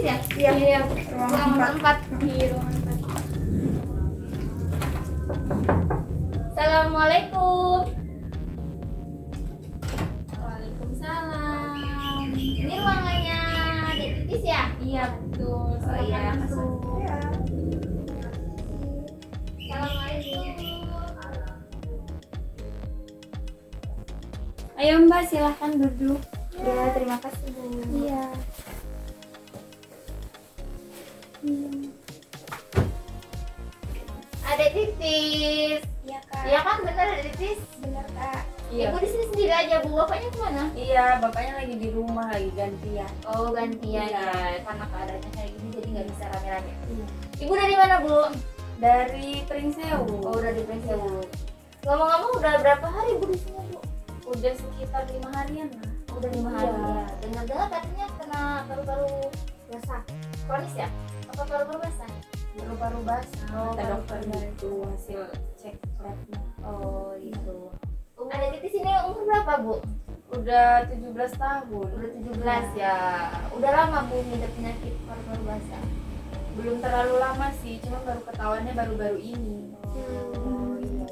ditis ya? Iya. Ruangan 4. Di ruangan 4. Assalamualaikum. Waalaikumsalam. Ini ruangannya ditis ya? Iya, betul. Oh iya. Masuk. Ya. Assalamualaikum. Ayo Mbak, silahkan duduk. Ya, terima kasih Bu. Iya. Ada titis. Iya Kak. Iya kan bener ada titis. Benar Kak. Ibu di sini sendiri aja Bu. Bapaknya kemana? Iya, bapaknya lagi di rumah, lagi gantian. Oh gantian Iya. ya. Karena keadaannya kayak gini jadi nggak bisa rame-rame. Ibu dari mana Bu? Dari Pringsewu. Oh udah di Pringsewu. Ngomong-ngomong udah berapa hari Bu di sini Bu? Udah sekitar 5 harian lah. Udah 5 hari Iya. ya. Dengar-dengar katanya kena paru-paru basah. Kronis ya? Apa paru-paru basah? Baru-baru basah. Oh, Kata baru-baru dokternya itu hasil cek labnya. Oh itu. Ada di sini umur berapa Bu? Udah 17 tahun. Udah 17 ya. Udah lama Bu ngidap penyakit paru-paru basah. Belum terlalu lama sih, cuma baru ketahuannya baru-baru ini. Oh iya.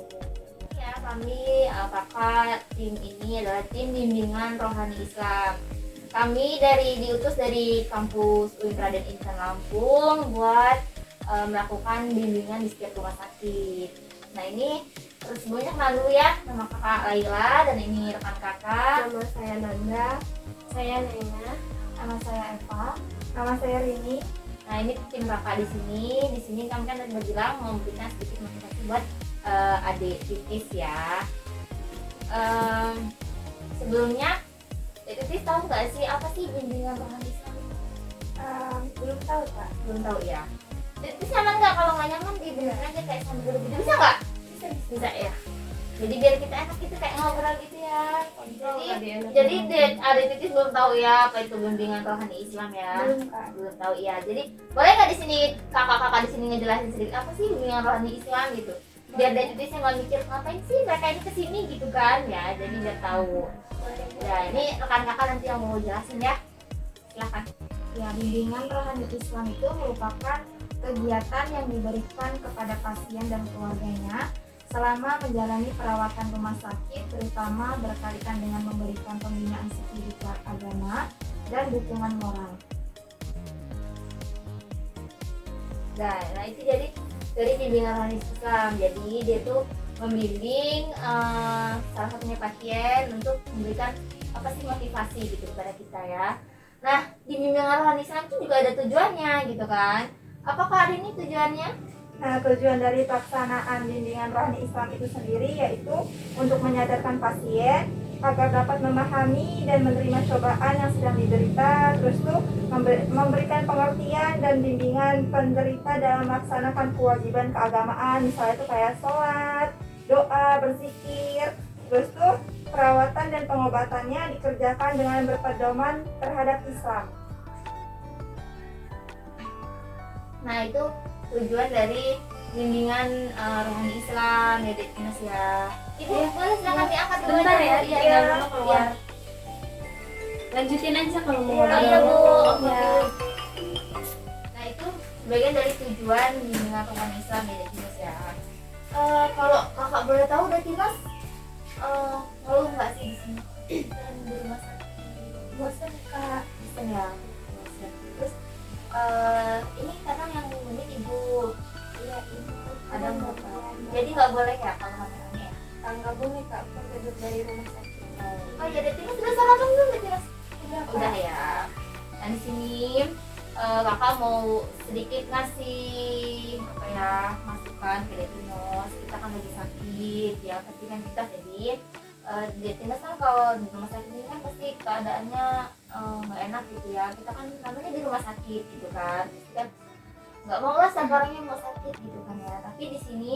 Ya kami kakak tim ini adalah tim bimbingan rohani Islam. Kami diutus dari kampus UIN Raden Insan Lampung buat melakukan bimbingan di setiap rumah sakit. Nah ini terus sebelumnya kenal dulu ya, nama kakak Laila dan ini rekan kakak. Nama saya Nanda. Saya Nena. Nama saya Eva. Nama saya Rini. Nah ini tim kakak di sini. Di sini kami kan tadi bilang mau memberikan sedikit motivasi buat adik titis ya. Sebelumnya titis tahu nggak sih apa sih bimbingan rohani Islam? Belum tahu Kak. Belum tahu ya. Titis nyaman nggak? Kalau nggak nyaman dibenerin aja kayak sambil duduk gitu, bisa nggak? Bisa ya. Jadi biar kita enak gitu kayak ngobrol gitu ya. Jadi adik titis belum tahu ya apa itu bimbingan rohani Islam ya. Belum Kak. Belum tahu ya. Jadi boleh nggak di sini kakak-kakak di sini ngejelasin sedikit apa sih bimbingan rohani Islam gitu? Biar dari titisnya nggak mikir ngapain sih mereka ini kesini gitu kan ya. Jadi biar tahu. Ya ini rekan kakak nanti yang mau jelasin ya. Silakan. Ya, bimbingan rohani Islam itu merupakan kegiatan yang diberikan kepada pasien dan keluarganya selama menjalani perawatan rumah sakit, terutama berkaitan dengan memberikan pembinaan spiritual agama dan dukungan moral. Nah itu jadi dari bimbingan rohani Islam. Jadi dia tuh membimbing salah satunya pasien untuk memberikan apa sih motivasi gitu kepada kita ya. Nah di bimbingan rohani Islam itu juga ada tujuannya gitu kan. Apakah hari ini tujuannya? Nah, tujuan dari pelaksanaan bimbingan rohani Islam itu sendiri yaitu untuk menyadarkan pasien agar dapat memahami dan menerima cobaan yang sedang diderita, terus tuh memberikan pengertian dan bimbingan penderita dalam melaksanakan kewajiban keagamaan, misalnya itu kayak sholat, doa, berzikir, terus tuh perawatan dan pengobatannya dikerjakan dengan berpedoman terhadap Islam. Nah itu tujuan dari bimbingan rohani Islam ya Dinas ya. Ibu boleh silakan diangkat dulu Bentar aja, ya, Bu. Iya, iya, iya, dulu keluar. iya. Lanjutin aja kalau mau Iya, Oh ngobrol. iya Bu, oke. Ya. Nah itu bagian dari tujuan bimbingan rohani Islam ya Dinas ya. Kalau kakak boleh tahu Dinas ngeluh nggak sih di sini? Di rumah sakit. Bosan Kak. Bosan ya. Bosan. Terus ini kadang yang ngomongin ibu. Iya, ibu. Kadang bapak. Jadi nggak boleh ya kalau rame-rame ya. Nggak boleh Kak, penduduk dari rumah sakit. Oh iya, Dinas sudah sarapan belum Dinas? Udah, Kak. Udah ya. Nah di sini kakak mau sedikit ngasih apa ya masukan ke Dinas. Kita kan lagi sakit ya, pasti kan kita jadi Dinas kan kalau di rumah sakit ini kan pasti keadaannya nggak enak gitu ya. Kita kan namanya di rumah sakit gitu kan, pasti kan nggak mau lah setiap orangnya mau sakit gitu kan ya. Tapi di sini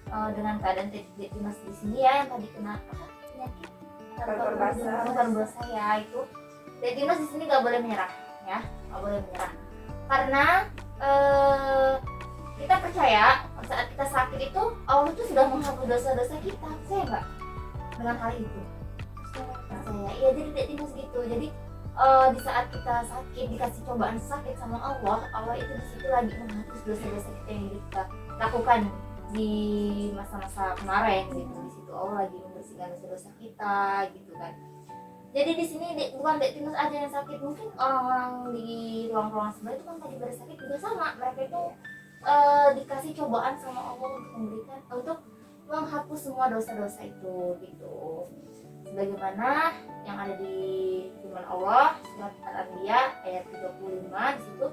dengan keadaan Dinas di sini ya yang tadi kena apa penyakit Paru-paru basah. paru-paru basah ya itu. Dinas di sini nggak boleh menyerah ya, nggak boleh menyerah karena kita percaya saat kita sakit itu Allah tuh sudah menghapus dosa-dosa kita, saya nggak dengan hal itu percaya. Iya jadi Dinas gitu, jadi di saat kita sakit, dikasih cobaan sakit sama Allah itu di situ lagi menghapus dosa-dosa kita yang kita lakukan di masa-masa kemarin gitu. Di situ Allah lagi membersihkan dosa-dosa kita gitu kan. Jadi di sini bukan Dek Tinus aja yang sakit, mungkin orang-orang di ruang-ruang sebelah itu kan lagi pada sakit juga sama. Mereka itu dikasih cobaan sama Allah untuk menghapus semua dosa-dosa itu gitu. Sebagaimana yang ada di firman Allah surat Al-Anbiya ayat 35 di situ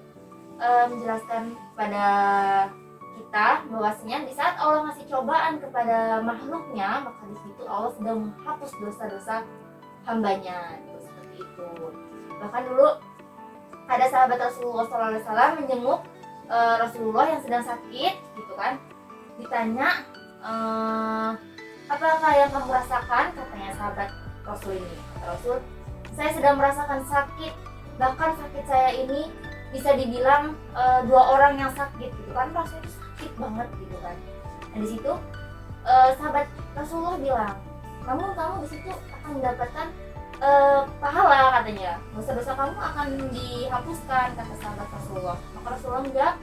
menjelaskan pada kita bahwasanya di saat Allah ngasih cobaan kepada makhluknya, maka di situ Allah sedang menghapus dosa-dosa hambanya gitu, seperti itu. Bahkan dulu ada sahabat Rasulullah SAW menjenguk Rasulullah yang sedang sakit gitu kan, ditanya apakah yang kamu rasakan, katanya sahabat Rasul ini. Kata Rasul, saya sedang merasakan sakit, bahkan sakit saya ini bisa dibilang 2 orang yang sakit gitu kan, rasanya itu sakit banget gitu kan. Nah di situ sahabat Rasulullah bilang, namun kamu di situ akan mendapatkan pahala, katanya, dosa-dosa kamu akan dihapuskan, kata sahabat Rasulullah. Maka Rasulullah menjawab,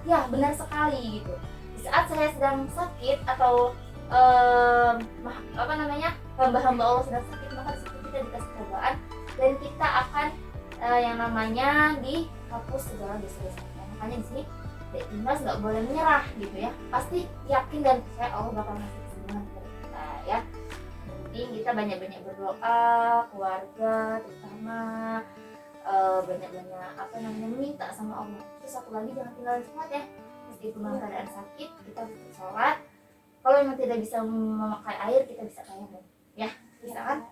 ya benar sekali gitu. Di saat saya sedang sakit atau hamba-hamba Allah sedang sakit, maka di situ kita dikasih cobaan dan kita akan yang namanya dihapus segala dosa-dosa kita. Makanya di sini Dek Tinus nggak boleh menyerah gitu ya, pasti yakin dan percaya Allah bakal ngasih kesembuhan kepada kita ya. Penting kita banyak-banyak berdoa, keluarga terutama banyak-banyak meminta sama Allah. Terus satu lagi, jangan tinggalin sholat ya, meskipun dalam keadaan sakit kita tetap sholat. Kalau memang tidak bisa memakai air, kita bisa tayamum ya, bisa kan?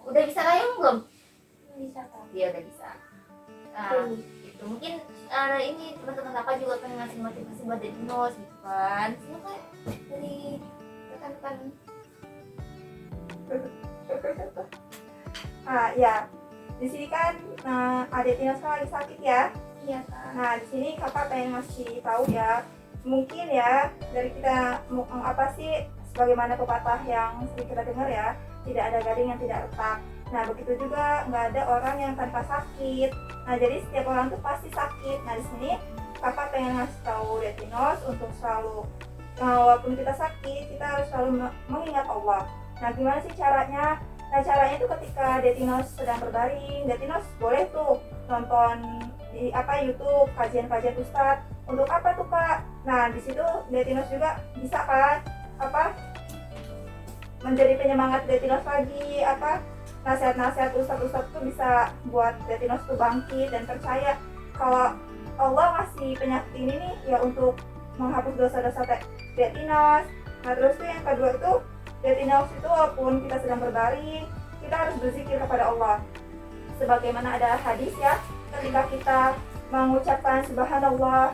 Udah bisa tayamum belum? Bisa Kak. Iya udah bisa. Nah itu mungkin ini teman-teman kakak juga pengen ngasih motivasi buat Dek Tinus gitu kan. Silakan dari rekan-rekan. Ya, di sini kan Adik Tinus kan lagi sakit ya. Iya Kak. Nah di sini kakak pengen ngasih tahu ya, mungkin ya dari kita apa sih, sebagaimana pepatah yang sering kita dengar ya, tidak ada gading yang tidak retak. Nah begitu juga nggak ada orang yang tanpa sakit. Nah jadi setiap orang tuh pasti sakit. Nah di sini kakak pengen ngasih tahu Dek Tinus untuk selalu walaupun kita sakit, kita harus selalu mengingat Allah. Nah gimana sih caranya? Nah caranya itu ketika Dek Tinus sedang berbaring, Dek Tinus boleh tuh nonton di YouTube kajian-kajian Ustadz. Untuk apa tuh Kak? Nah di situ Dek Tinus juga bisa kan menjadi penyemangat Dek Tinus lagi, nasihat-nasihat Ustadz tuh bisa buat Dek Tinus tuh bangkit dan percaya kalau Allah ngasih penyakit ini nih ya untuk menghapus dosa-dosa Dek Tinus. Nah terus tuh yang kedua itu, Dek Tinus itu walaupun kita sedang berbaring, kita harus berzikir kepada Allah. Sebagaimana ada hadis ya, ketika kita mengucapkan subhanallah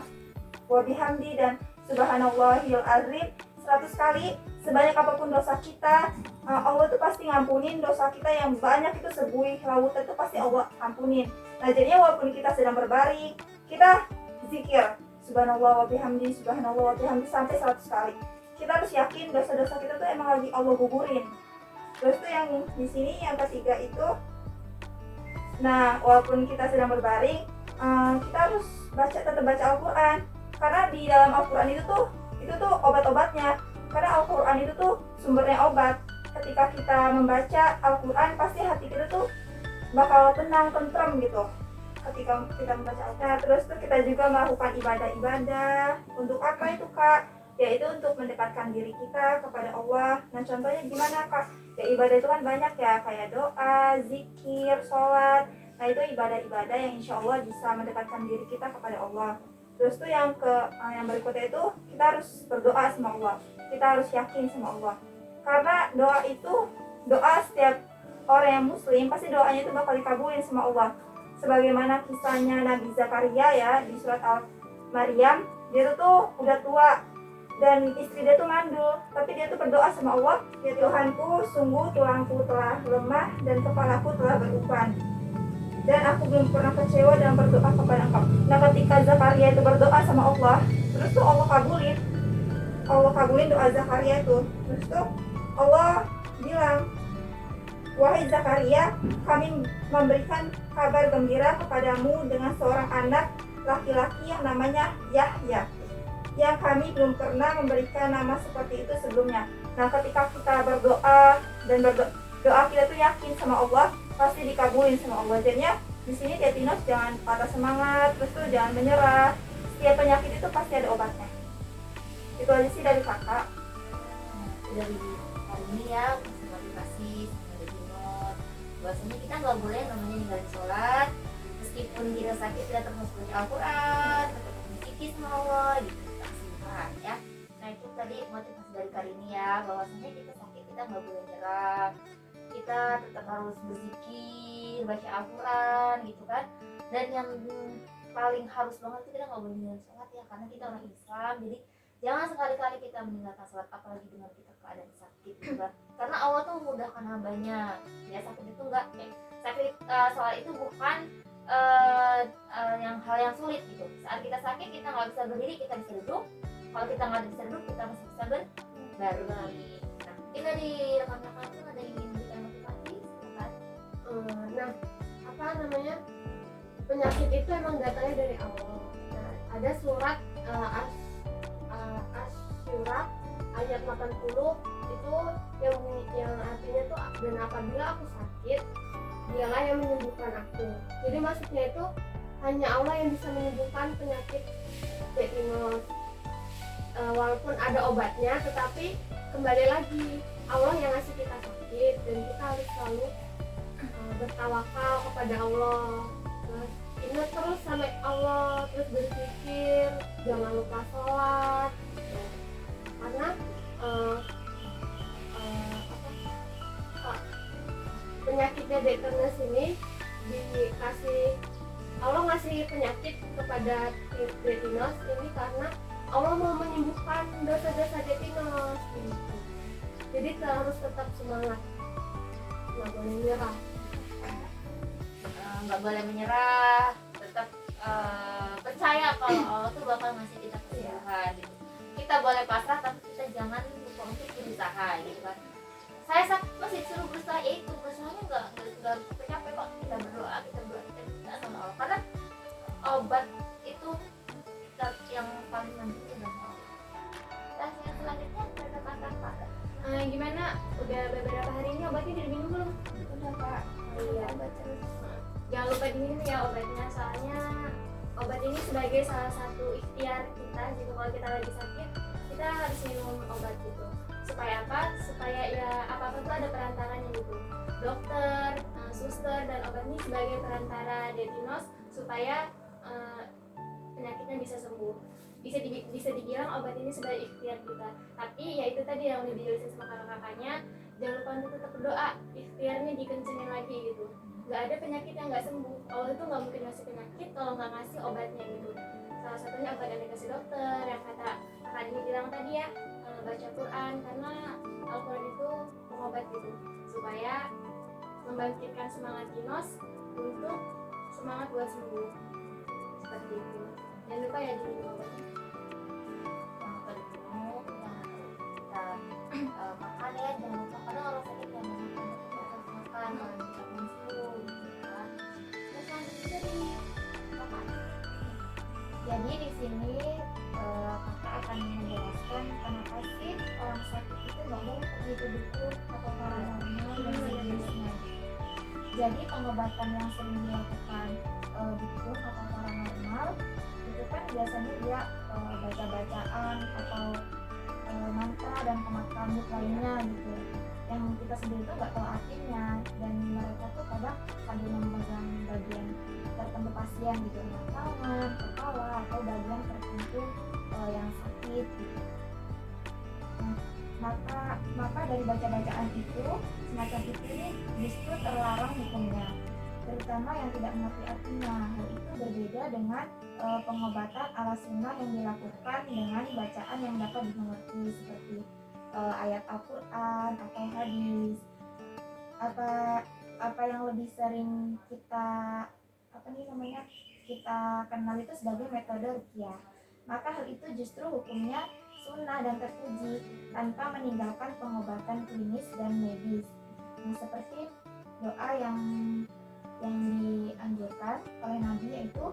wa bihamdi dan subhanallahil azim 100 kali, sebanyak apapun dosa kita, Allah tuh pasti ngampunin dosa kita yang banyak itu sebuih lautan itu pasti Allah ampunin. Nah jadinya walaupun kita sedang berbaring, kita zikir subhanallah wa bihamdi sampai 100 kali. Kita harus yakin dosa-dosa kita tuh emang lagi Allah gugurin. Terus tuh yang di sini yang ketiga itu, nah walaupun kita sedang berbaring, kita harus tetap baca Al-Quran, karena di dalam Al-Quran itu tuh obat-obatnya. Karena Al-Quran itu tuh sumbernya obat. Ketika kita membaca Al-Quran, pasti hati kita tuh bakal tenang, tentrem gitu ketika kita membaca Al-Quran. Terus tuh kita juga melakukan ibadah-ibadah. Untuk apa itu Kak? Yaitu untuk mendekatkan diri kita kepada Allah. Nah contohnya gimana Kak? Ya ibadah itu kan banyak ya, kayak doa, zikir, sholat. Nah itu ibadah-ibadah yang insya Allah bisa mendekatkan diri kita kepada Allah. Terus tuh yang berikutnya itu, kita harus berdoa sama Allah. Kita harus yakin sama Allah. Karena doa setiap orang yang muslim, pasti doanya itu bakal dikabulin sama Allah. Sebagaimana kisahnya Nabi Zakaria ya, di surat Al-Maryam, dia tuh udah tua dan istri dia tuh mandul, tapi dia tuh berdoa sama Allah, ya Tuhanku, sungguh tulangku telah lemah dan kepalaku telah beruban, dan aku belum pernah kecewa dalam berdoa kepada Engkau. Nah ketika Zakaria itu berdoa sama Allah, terus tuh Allah kabulin doa Zakaria itu. Terus tuh Allah bilang, Wahai Zakaria, kami memberikan kabar gembira kepadamu dengan seorang anak laki-laki yang namanya Yahya, yang kami belum pernah memberikan nama seperti itu sebelumnya. Nah, ketika kita berdoa dan doa kita tuh yakin sama Allah, pasti dikabulin sama Allah. Jadinya di sini Detinos jangan patah semangat, terus tuh jangan menyerah. Setiap penyakit itu pasti ada obatnya. Itu aja sih dari kakak. Dari hari ini ya masih motivasi sama Detinos, bahwasanya kita nggak boleh namanya ninggalin sholat meskipun kita sakit, kita terus baca Al-Quran, tetap berzikir sama Allah gitu, kita kesimpulan ya. Nah itu tadi motivasi dari Karini ya, bahwasanya kita sakit kita nggak boleh nyerah, kita tetap harus berzikir, baca Al-Quran gitu kan. Dan yang paling harus banget itu kita nggak boleh ninggalin sholat ya, karena kita orang Islam. Jadi jangan sekali-kali kita meninggalkan sholat, apalagi dengan kita keadaan sakit gitu kan. Karena Allah tuh memudahkan hambanya ya. Sakit itu enggak sholat itu bukan yang hal yang sulit gitu. Saat kita sakit kita nggak bisa berdiri, kita bisa duduk. Kalau kita nggak bisa duduk, kita masih bisa berbaring. Nah mungkin dari rekan-rekan itu ada yang ingin memberikan motivasi silakan. Nah, apa namanya, penyakit itu emang datangnya dari Allah. Nah, ada surat Asy-Syura ayat 80 itu yang artinya tuh, dan apabila aku sakit dialah yang menyembuhkan aku. Jadi maksudnya itu hanya Allah yang bisa menyembuhkan penyakit Detinos. Walaupun ada obatnya, tetapi kembali lagi Allah yang ngasih kita sakit, dan kita harus selalu bertawakal kepada Allah. Ingat terus sampai Allah, terus berpikir, jangan lupa sholat karena penyakitnya Detinos ini dikasih, Allah ngasih penyakit kepada Detinos ini karena Allah mau menyembuhkan dosa-dosa Detinos gitu. Jadi kita harus tetap semangat, nggak boleh menyerah. Nggak boleh menyerah, tetap percaya kalau Allah tuh bakal ngasih kita kesembuhan gitu. Kita boleh pasrah, tapi kita jangan lupa untuk berusaha gitu kan. Saya masih disuruh berusaha, ya itu berusahanya nggak capek kok. Kita berdoa kita minta sama Allah, karena obat itu yang paling nanti itu dari Allah. Dan yang selanjutnya ada kata-kata. Gimana? Udah beberapa hari ini obatnya diminum belum? Udah Kak. Iya. Obat terus. Jangan lupa diminum ya obatnya, soalnya obat ini sebagai salah satu ikhtiar kita. Jika kalau kita lagi sakit, kita harus minum obat gitu. Supaya apa? Supaya ya apa-apa tuh ada perantaranya gitu. Dokter, suster, dan obat ini sebagai perantara Detinos supaya penyakitnya bisa sembuh. Bisa dibilang obat ini sebagai ikhtiar kita. Tapi ya itu tadi yang udah dijelasin sama kakak-kakaknya, jangan lupa untuk tetap berdoa, ikhtiarnya dikencengin lagi gitu. Gak ada penyakit yang gak sembuh. Allah itu gak mungkin ngasih penyakit kalau gak ngasih obatnya gitu. Salah satunya obat yang dikasih dokter, yang kata kakak ini bilang tadi ya, baca Quran, karena Al-Quran itu pengobat gitu, supaya membangkitkan semangat Dinos untuk semangat buat sembuh. Seperti itu. Jangan lupa ya diminum obatnya. Yang kedua kita makan ya, jangan lupa, karena orang sakit yang makan kita harus makan, orang bisa musuh gitu kan. Terus selanjutnya dari kakak. Jadi di sini kakak akan menjelaskan kenapa sih orang sakit itu nggak boleh pergi ke dukun atau paranormal dan sejenisnya. Jadi pengobatan yang sering dilakukan dukun atau paranormal itu kan biasanya dia baca-bacaan atau mantra dan kemat-kamut lainnya gitu, yang kita sendiri tuh nggak tahu artinya, dan mereka tuh kadang sambil memegang bagian tertentu pasien gitu, tangan, kepala, atau bagian tertentu yang sakit gitu. Nah, maka dari baca-bacaan itu semacam itu ini justru terlarang hukumnya, terutama yang tidak mengerti artinya. Hal itu berbeda dengan pengobatan ala sunnah yang dilakukan dengan bacaan yang dapat dimengerti seperti ayat Al-Quran atau hadis. Apa yang lebih sering kita kita kenal itu sebagai metode ruqyah. Maka hal itu justru hukumnya sunnah dan terpuji tanpa meninggalkan pengobatan klinis dan medis. Nah, seperti doa yang dianjurkan oleh Nabi, yaitu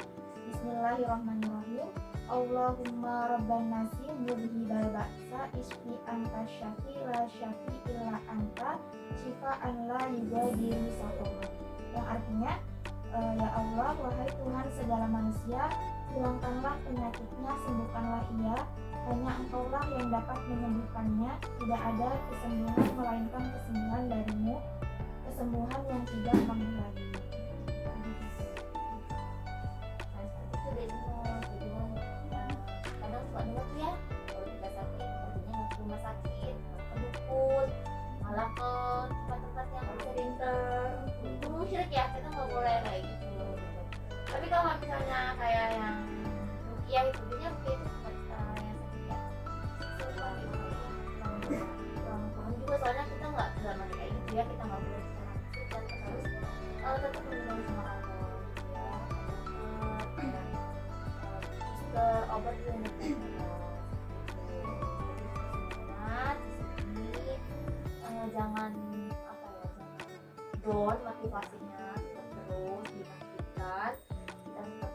Bismillahirrahmanirrahim. Allahumma rabban nasi mudhibal ba'sa isfi anta syafi la syafi illa anta syifa'an la yughadiru saqama. Yang artinya, ya Allah, wahai Tuhan segala manusia, hilangkanlah penyakitnya, sembuhkanlah ia, hanya Engkaulah yang dapat menyembuhkannya, tidak ada kesembuhan melainkan kesembuhan darimu, kesembuhan yang tidak mengulangi. Nah, seperti itu deh, kadang suka dengar tuh ya, kalau kita sakit artinya nggak ke rumah sakit, ke dukun, malah ke tempat-tempat yang serinter syirik ya, kita nggak boleh kayak gitu. Tapi kalau misalnya kayak yang rukiah itu, biasanya rukiah itu tempat yang sakit ya, sesuatu gitu ya, kurang juga, soalnya kita nggak dalam arti kayak gitu ya, kita nggak boleh kita harus tetap mengenal sama Allah gitu ya, suster obat juga yang semangat di sini, jangan apa ya, jangan down motivasinya, tetap terus dipastikan kita tetap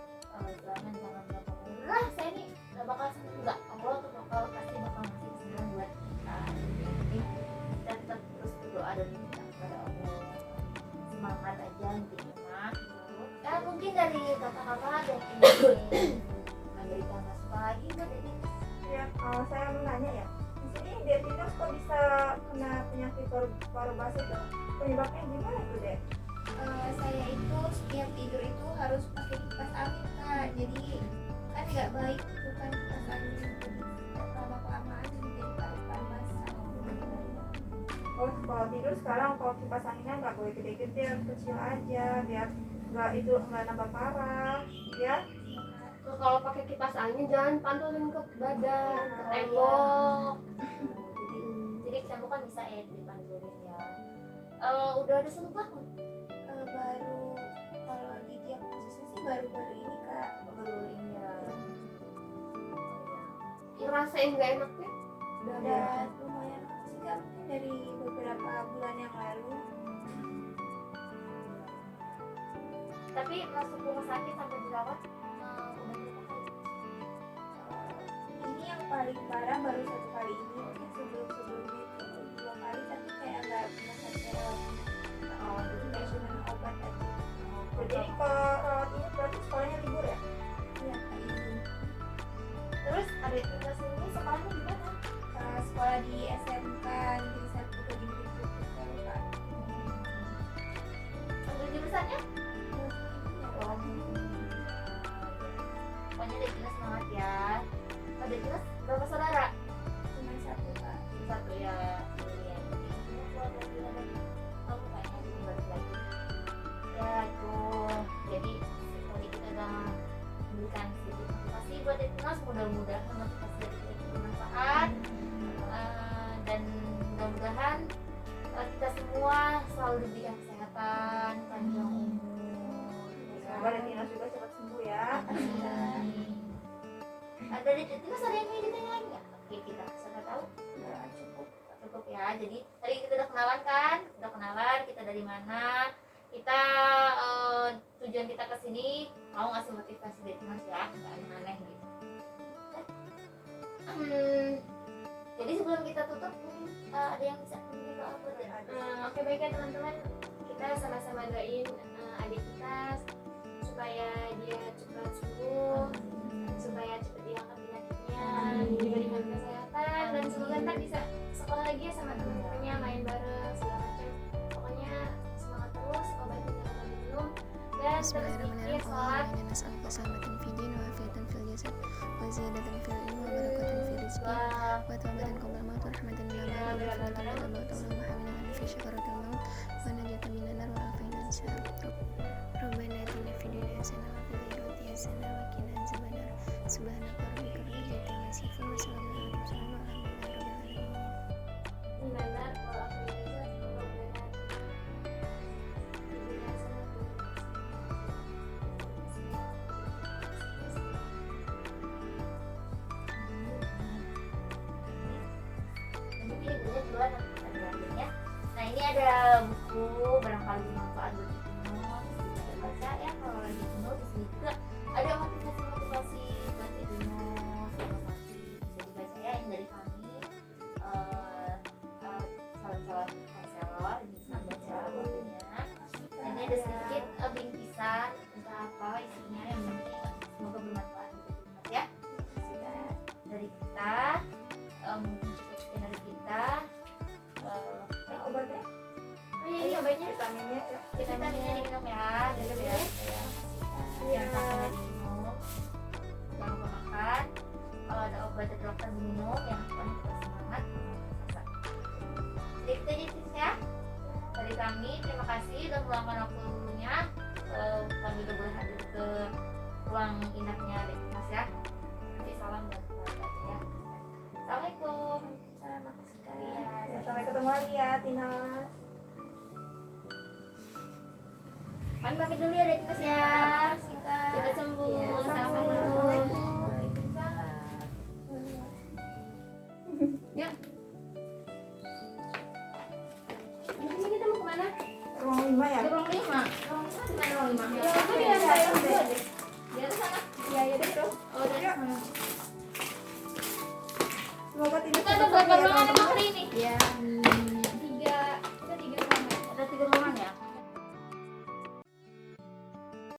jangan gampang menyerah, saya ini nggak bakal sembuh, nggak, Allah tuh pasti bakal ngasih kesembuhan buat kita. Jadi kita tetap terus berdoa dan minta kepada Allah, semangat aja intinya mah gitu. Ya mungkin dari kakak-kakak ada yang ingin memberikan masukan lagi buat ini. Ya, saya mau nanya ya, di sini diabetes kok bisa kena penyakit paru basa itu, penyebabnya gimana itu deh? Saya itu setiap tidur itu harus pakai kipas angin Kak, jadi kan nggak baik itu kan kipas angin itu, lama kelamaan jadi paru basah. Oh, kalau tidur sekarang kalau kipas anginnya nggak boleh gede-gede, harus kecil aja biar nggak nambah parah, ya. Terus kalau pakai kipas angin jangan pantulin ke badan, ke tembok. Jadi kecampur kan bisa ya dipantulin ya. Udah ada sembuh belum? Baru kalau di diagnosisnya sih baru-baru ini Kak. Baru ini ya. Ngerasain nggak enak ya? Udah lumayan sih Kak, mungkin dari beberapa bulan yang lalu. Tapi masuk rumah sakit sampai dirawat udah berapa kali? Ini yang paling parah baru 1 kali ini, mungkin sebelumnya itu 2 kali, tapi kayak nggak pernah sampai rawat. Jadi kayak cuma obat aja. Jadi kalau rawat ini berarti sekolahnya libur ya? Iya Kak, ini Terus ada tugas ini sekolahnya di mana? sekolah di SMK Negeri 1 Kediri Jakarta Kak. Ambil jurusannya? Pokoknya Dek Ina semangat ya. Kak Dek Ina berapa saudara? Cuma 1 Kak. Satu ya. Iya. Ini keluarga Dina dan kamu kayaknya belum balik lagi. Ya itu. Jadi tadi kita udah memberikan sedikit motivasi buat Dek Ina. Mudah-mudahan motivasi dari kita itu bermanfaat. Dan mudah-mudahan kita semua selalu diberikan kesehatan, panjang umur. Semoga Detina juga cepat sembuh ya. Ada di Detina ada yang ingin ditanya lagi nggak? Oke, kita sudah tahu. Cukup ya. Jadi tadi kita udah kenalan kan? Udah kenalan kita dari mana? Kita tujuan kita ke sini mau ngasih motivasi Detina ya, nggak aneh-aneh gitu. Jadi sebelum kita tutup, mungkin ada yang bisa memberi doa buat Detina? Oke baik ya teman-teman, kita sama-sama doain adik kita supaya dia cepat sembuh, supaya cepat hilangkan penyakitnya, diberikan kesehatan, dan semoga ntar bisa sekolah lagi ya sama teman-temannya, main bareng segala macam. Pokoknya semangat terus, obatnya jangan minum, dan terus dikit sholat. نسألك سلامة في الدين وعافية في الجسد وزيادة في العلم وبركة في الرزق وتوبة قبل الموت ورحمة من الله ومغفرة بعد الموت ولهم حملا في شجرة الموت ونجاة من النار وعافية عن الشر ربنا آتنا في الدنيا حسنة وفي الآخرة حسنة وقنا عذاب النار سبحانك ربك رب العزة عما يصفون وسلام على المرسلين والحمد لله رب العالمين. Benar, kalau aku biasa Nah ini ada buku barangkali apa isinya, yang penting semoga bermanfaat untuk kita ya. Sudah dari kita, mungkin cukup sekian dari kita. Obatnya Oh iya, ini obatnya. vitaminnya ya. Vitaminnya diminum ya, dari ya. Iya. Jangan sampai diminum, jangan lupa makan. Kalau ada obat dari dokter diminum, yang pokoknya kita semangat. Jadi itu aja sis ya. Dari kami terima kasih sudah meluangkan waktunya. Kami udah boleh hadir ke ruang inapnya Mas ya. Jadi salam buat keluarga ya. Assalamualaikum. Makasih sekali ya. Sampai ketemu lagi ya Tina. Kami pamit dulu ya Mas ya.